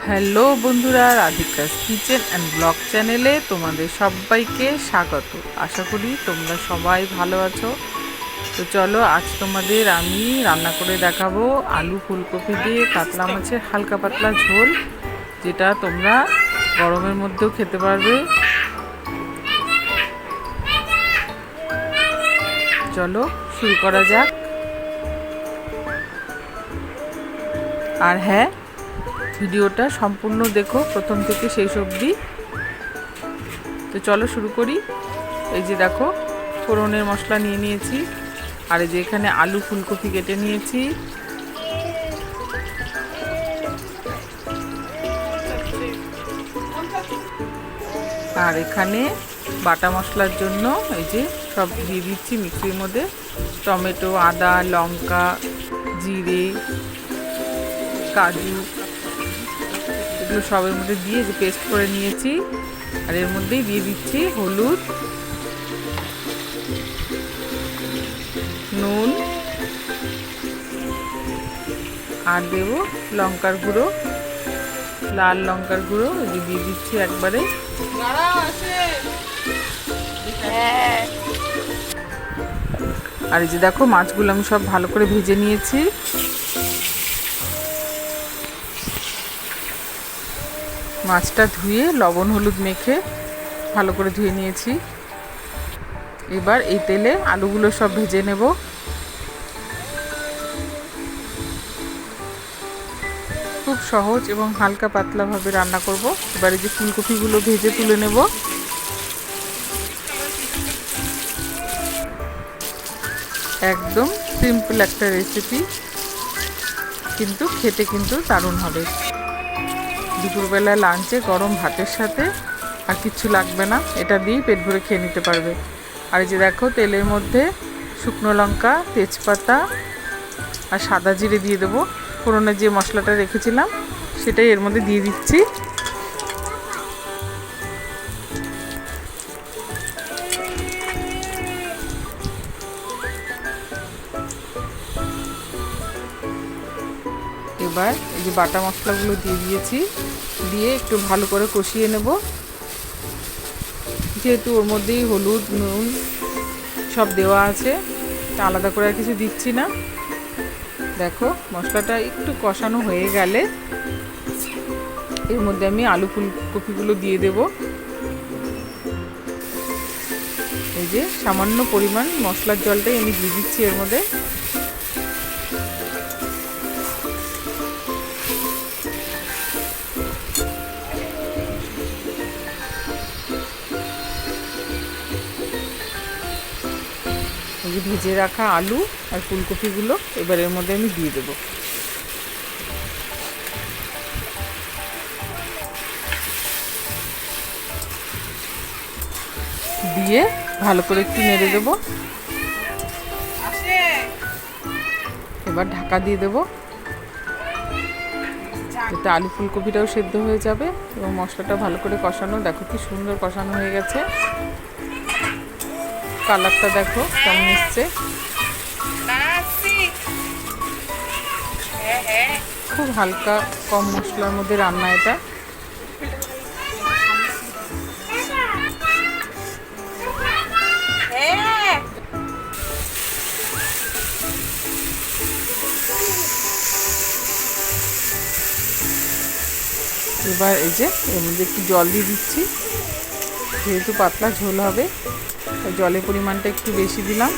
Hello বন্ধুরা, রাধিকাস kitchen and blog চ্যানেলে তোমাদের সবাইকে স্বাগত। আশা করি তোমরা সবাই ভালো আছো। তো চলো, আজ তোমাদের আমি রান্না করে দেখাবো আলু ফুলকপি দিয়ে কাতলা মাছের হালকা পাতলা ঝোল, যেটা তোমরা গরমের মধ্যেও খেতে পারবে। চলো শুরু করা যাক। আর হ্যাঁ, ভিডিওটা সম্পূর্ণ দেখো প্রথম থেকে শেষ অবধি। তো চলো শুরু করি। এই যে দেখো, ফোড়নের মশলা নিয়ে নিয়েছি, আর এই যে এখানে আলু ফুলকপি কেটে নিয়েছি, আর এখানে বাটা মশলার জন্য এই যে সব দিয়ে দিচ্ছি মিক্সির মধ্যে। টমেটো, আদা, লঙ্কা, জিরে, কাজু, এগুলো সবের মধ্যে দিয়ে যে পেস্ট করে নিয়েছি। আর এর মধ্যেই দিয়ে দিচ্ছি হলুদ, নুন, আর দেবো লঙ্কার গুঁড়ো, লাল লঙ্কার গুঁড়ো দিয়ে দিচ্ছি একবারে। আর এই যে দেখো, মাছগুলো আমি সব ভালো করে ভেজে নিয়েছি। মাছটা ধুয়ে লবণ হলুদ মেখে ভালো করে ধুয়ে নিয়েছি। এবার এই তেলে আলুগুলো সব ভেজে নেব। খুব সহজ এবং হালকা পাতলাভাবে রান্না করব। এবারে যে ফুলকপিগুলো ভেজে তুলে নেব। একদম সিম্পল একটা রেসিপি, কিন্তু খেতে কিন্তু দারুণ হবে। দুপুরবেলা লাঞ্চে গরম ভাতের সাথে আর কিচ্ছু লাগবে না, এটা দিয়েই পেট ভরে খেয়ে নিতে পারবে। আর এই যে দেখো, তেলের মধ্যে শুকনো লঙ্কা, তেজপাতা আর সাদা জিরে দিয়ে দেবো। ফোড়নের যে মশলাটা রেখেছিলাম সেটাই এর মধ্যে দিয়ে দিচ্ছি। এবার এই যে বাটা মশলাগুলো দিয়ে দিয়েছি, দিয়ে একটু ভালো করে কষিয়ে নেব। যেহেতু ওর মধ্যেই হলুদ নুন সব দেওয়া আছে, তা আলাদা করে আর কিছু দিচ্ছি না। দেখো, মশলাটা একটু কষানো হয়ে গেলে এর মধ্যে আমি আলু ফুলকপিগুলো দিয়ে দেব। এই যে সামান্য পরিমাণ মশলার জলটাই আমি দিয়ে দিচ্ছি এর মধ্যে। এই যে ভেজে রাখা আলু আর ফুলকপিগুলো এবার এর মধ্যে আমি দিয়ে দেবো। দিয়ে ভালো করে একটু নেড়ে দেবো। এবার ঢাকা দিয়ে দেবো, যাতে আলু ফুলকপিটাও সেদ্ধ হয়ে যাবে এবং মশলাটা ভালো করে কষানো। দেখো কি সুন্দর কষানো হয়ে গেছে, কালারটা দেখো কেমন এসছে। খুব হালকা কম মশলার মধ্যে রান্না এটা। এবার এই যে এর মধ্যে একটু জল দিয়ে দিচ্ছি, যেহেতু পাতলা ঝোল হবে তাই জলের পরিমাণটা একটু বেশি দিলাম।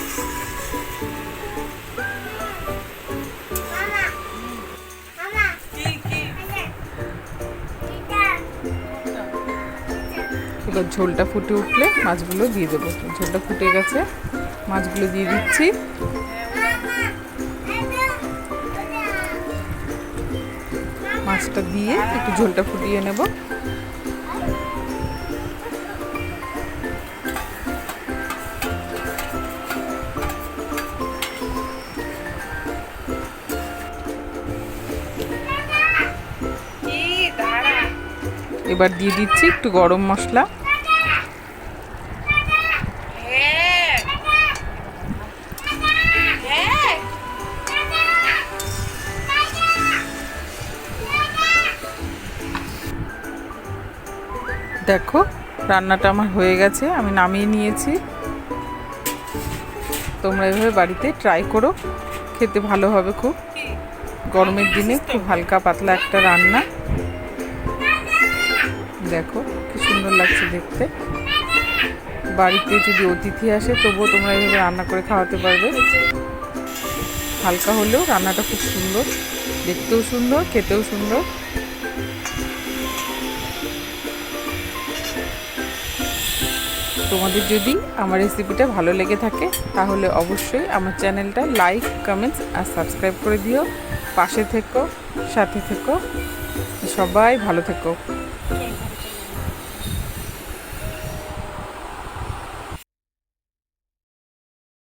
এবার ঝোলটা ফুটে উঠলে মাছগুলো দিয়ে দেবো। ঝোলটা ফুটে গেছে, মাছগুলো দিয়ে দিচ্ছি। মাছটা দিয়ে একটু ঝোলটা ফুটিয়ে নেব। এবার দিয়ে দিচ্ছি একটু গরম মশলা। দেখো রান্নাটা আমার হয়ে গেছে, আমি নামিয়ে নিয়েছি। তোমরা এভাবে বাড়িতে ট্রাই করো, খেতে ভালো হবে খুব। গরমের দিনে খুব হালকা পাতলা একটা রান্না। দেখো কি সুন্দর লাগছে দেখতে। বাড়িতে যদি অতিথি আসে তবুও তোমরা এইভাবে রান্না করে খাওয়াতে পারবে। হালকা হলেও রান্নাটা খুব সুন্দর, দেখতেও সুন্দর, খেতেও সুন্দর। তোমাদের যদি আমার রেসিপিটা ভালো লেগে থাকে তাহলে অবশ্যই আমার চ্যানেলটা লাইক, কমেন্টস আর সাবস্ক্রাইব করে দিও। পাশে থেকো, সাথে থেকো, সবাই ভালো থেকো।